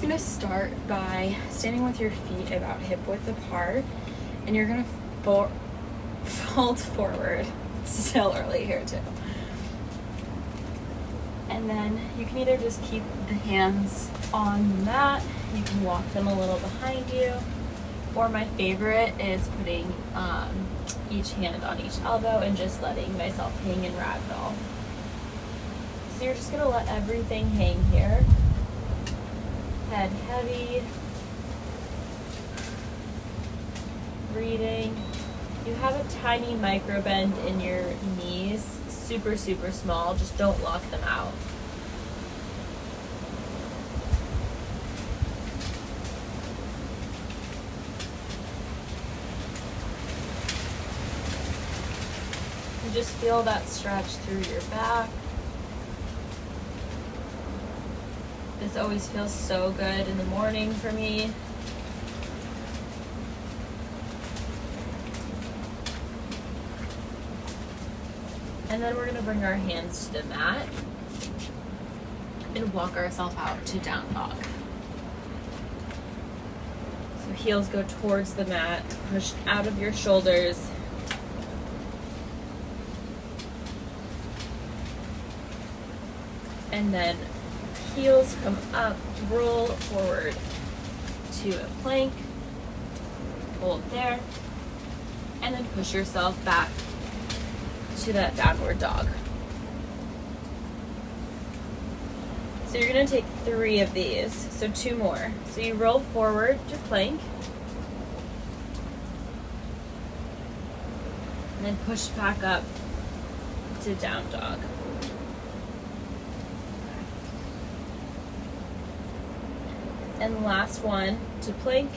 just gonna start by standing with your feet about hip width apart, and you're gonna fold forward. It's still early here too. And then you can either just keep the hands on the mat, you can walk them a little behind you, or my favorite is putting each hand on each elbow and just letting myself hang in ragdoll. So you're just gonna let everything hang here. Head heavy. Breathing. You have a tiny micro bend in your knees, super, super small. Just don't lock them out. You just feel that stretch through your back. This always feels so good in the morning for me. And then we're gonna bring our hands to the mat and walk ourselves out to down dog. So heels go towards the mat, push out of your shoulders. And then heels come up, roll forward to a plank, hold there, and then push yourself back to that downward dog. So you're gonna take 3 of these, so 2 more. So you roll forward to plank, and then push back up to down dog. And last one to plank,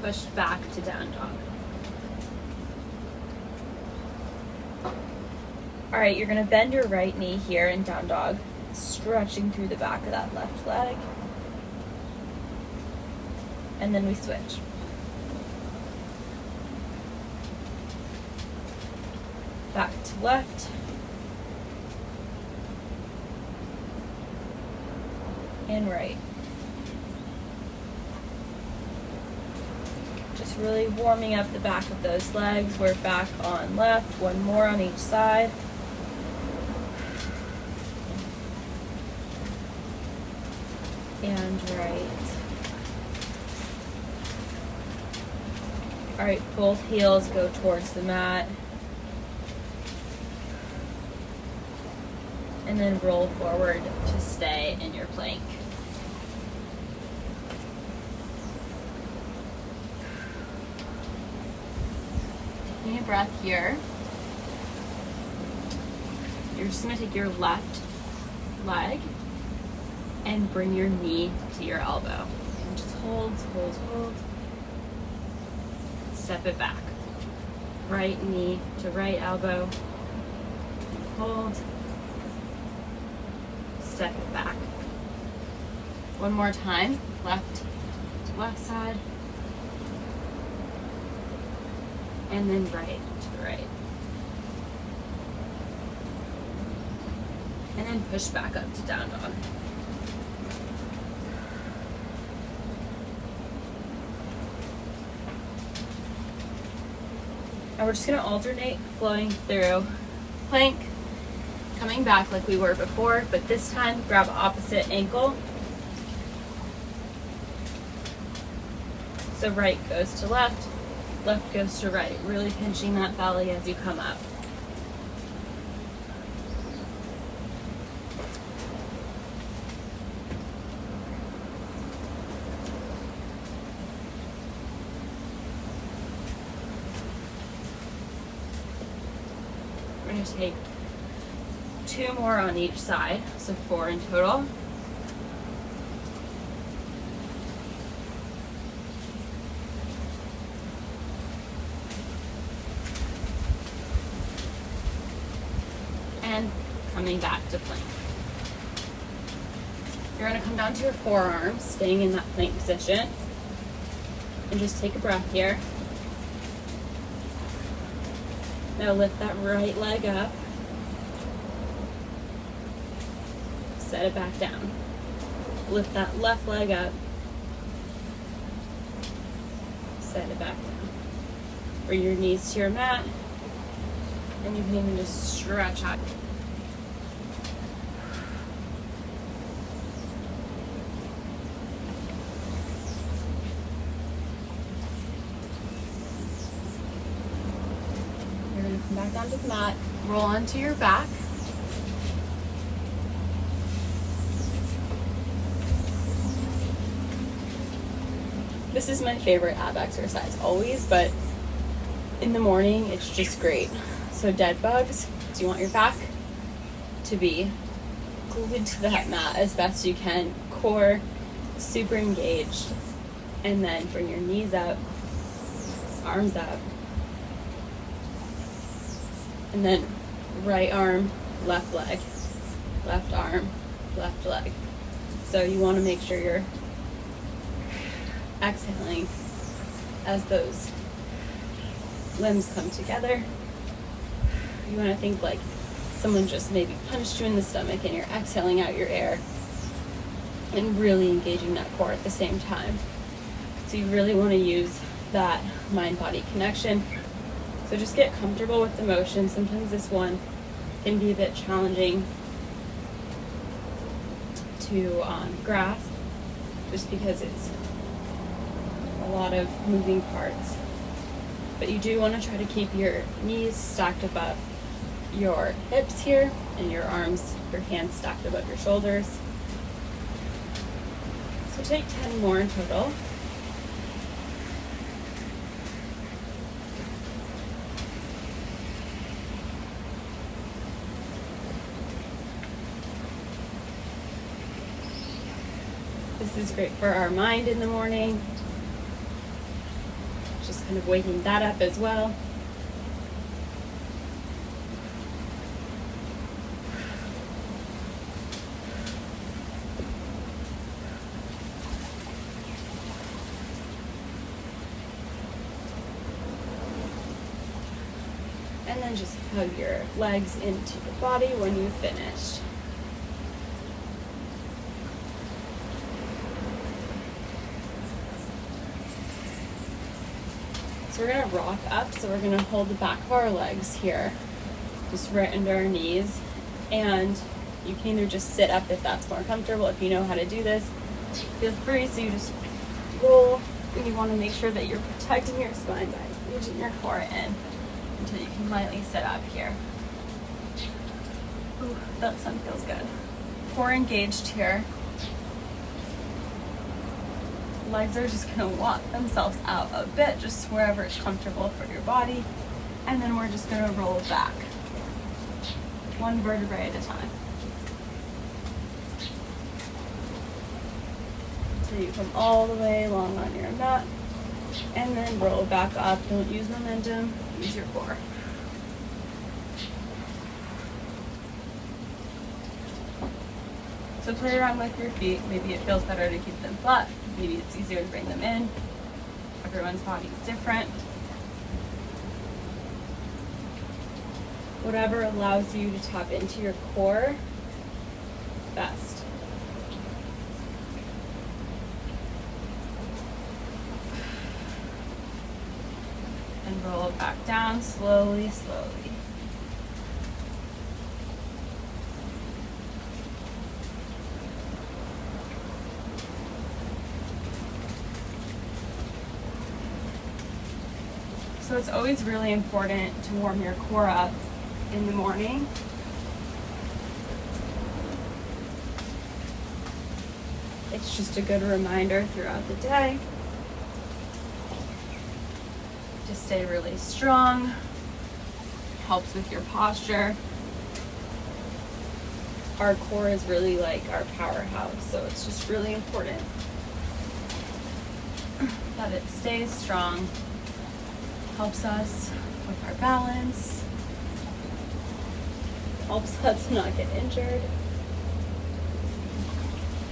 push back to down dog. All right, you're gonna bend your right knee here in down dog, stretching through the back of that left leg. And then we switch. Back to left. And right. Just really warming up the back of those legs. We're back on left, 1 more on each side. And right. All right, both heels go towards the mat. And then roll forward to stay in your plank. Taking a breath here. You're just gonna take your left leg and bring your knee to your elbow. And just hold, hold, hold. Step it back. Right knee to right elbow. Hold. Step it back. 1 more time. Left to left side. And then right to right. And then push back up to down dog. And we're just gonna alternate flowing through plank, coming back like we were before, but this time grab opposite ankle. So right goes to left, left goes to right, really pinching that belly as you come up. We're going to take 2 more on each side, so 4 in total. And coming back to plank. You're going to come down to your forearms, staying in that plank position. And just take a breath here. Now lift that right leg up. set it back down. Lift that left leg up, set it back down. Bring your knees to your mat, and you can even just stretch out. You're going to come back onto the mat, roll onto your back. This is my favorite ab exercise always, but in the morning it's just great. So dead bugs, so you want your back to be glued to that mat as best you can, core super engaged, and then bring your knees up, arms up, and then right arm, left leg, left arm, left leg. So you want to make sure you're exhaling as those limbs come together. You want to think like someone just maybe punched you in the stomach and you're exhaling out your air and really engaging that core at the same time. So you really want to use that mind-body connection. So just get comfortable with the motion. Sometimes this one can be a bit challenging to grasp just because it's a lot of moving parts. But you do want to try to keep your knees stacked above your hips here and your arms, your hands stacked above your shoulders. So take 10 more in total. This is great for our mind in the morning. Just kind of waking that up as well. And then just hug your legs into the body when you've finished. So we're going to rock up, so we're going to hold the back of our legs here, just right under our knees, and you can either just sit up if that's more comfortable. If you know how to do this, feel free. So you just roll, and you want to make sure that you're protecting your spine by engaging your core in until you can lightly sit up here. Ooh, that sun feels good. Core engaged here. Legs are just going to walk themselves out a bit, just wherever it's comfortable for your body. And then we're just going to roll back, one vertebrae at a time. So you come all the way along on your mat, and then roll back up. Don't use momentum, use your core. So play around with your feet. Maybe it feels better to keep them flat. Maybe it's easier to bring them in. Everyone's body is different. Whatever allows you to tap into your core best. And roll it back down slowly, slowly. So it's always really important to warm your core up in the morning. It's just a good reminder throughout the day to stay really strong. Helps with your posture. Our core is really like our powerhouse, so it's just really important that it stays strong. Helps us with our balance, helps us not get injured,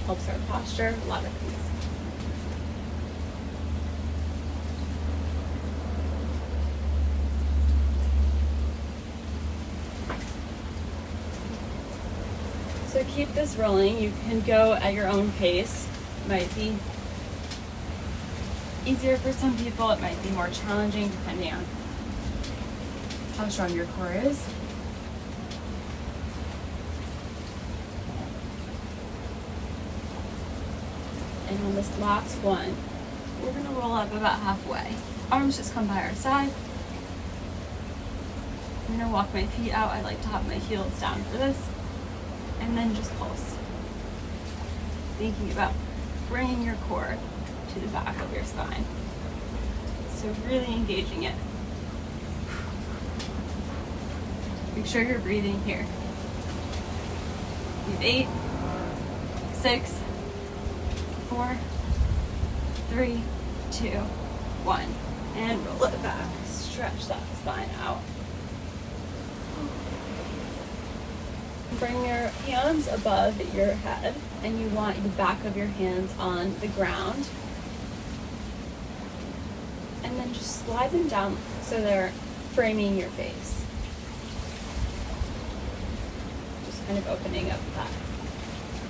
helps our posture, a lot of things. So keep this rolling. You can go at your own pace. It might be easier for some people. It might be more challenging depending on how strong your core is. And on this last one, we're gonna roll up about halfway. Arms just come by our side. I'm gonna walk my feet out. I like to have my heels down for this. And then just pulse. Thinking about bringing your core to the back of your spine. So really engaging it. Make sure you're breathing here. We have 8, 6, 4, 3, 2, 1. And roll it back. Stretch that spine out. Bring your hands above your head, and you want the back of your hands on the ground. And then just slide them down so they're framing your face. Just kind of opening up that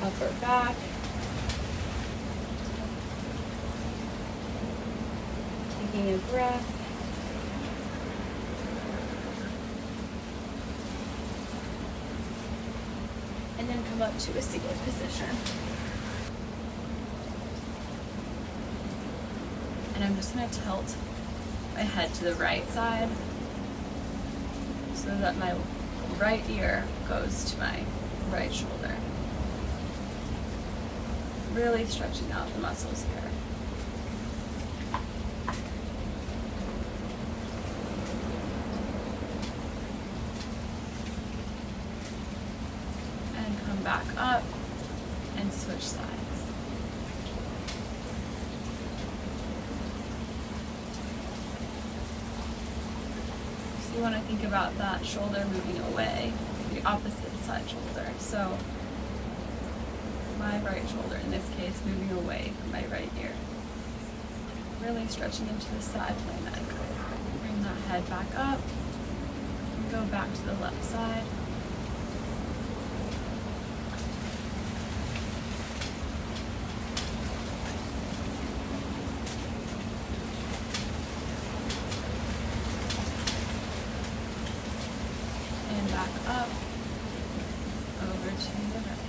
upper back. Taking a breath. And then come up to a seated position. And I'm just going to tilt my head to the right side so that my right ear goes to my right shoulder. Really stretching out the muscles here. Back up and switch sides. So you want to think about that shoulder moving away, the opposite side shoulder. So my right shoulder in this case moving away from my right ear. Really stretching into the side of my neck. Bring that head back up and go back to the left side. Up, over to the right.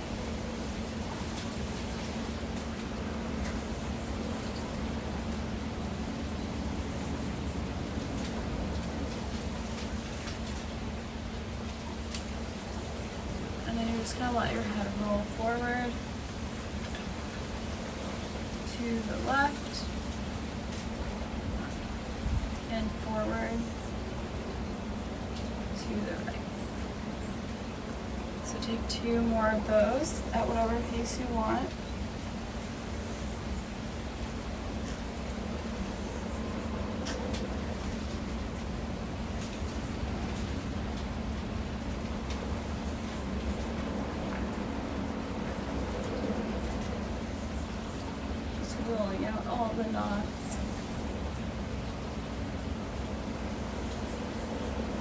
And then you're just going to let your head roll forward to the left and forward to the right. So take 2 more of those at whatever pace you want. Just rolling out all the knots.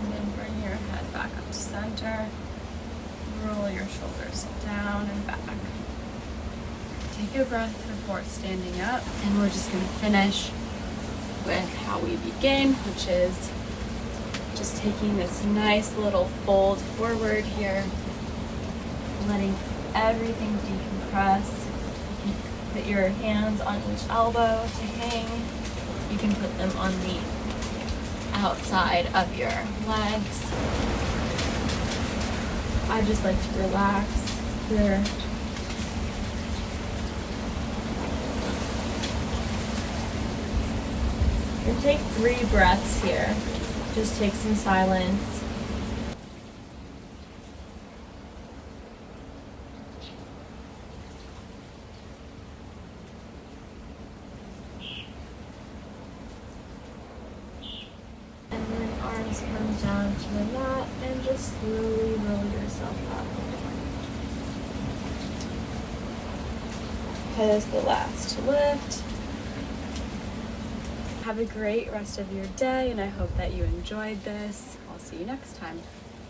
And then bring your head back up to center. Roll your shoulders down and back. Take a breath before standing up, and we're just going to finish with how we begin, which is just taking this nice little fold forward here, letting everything decompress. You can put your hands on each elbow to hang. You can put them on the outside of your legs. I just like to relax here. And take 3 breaths here. Just take some silence. And then arms come down to the mat and just slowly roll yourself up. Head is the last to lift. Have a great rest of your day, and I hope that you enjoyed this. I'll see you next time.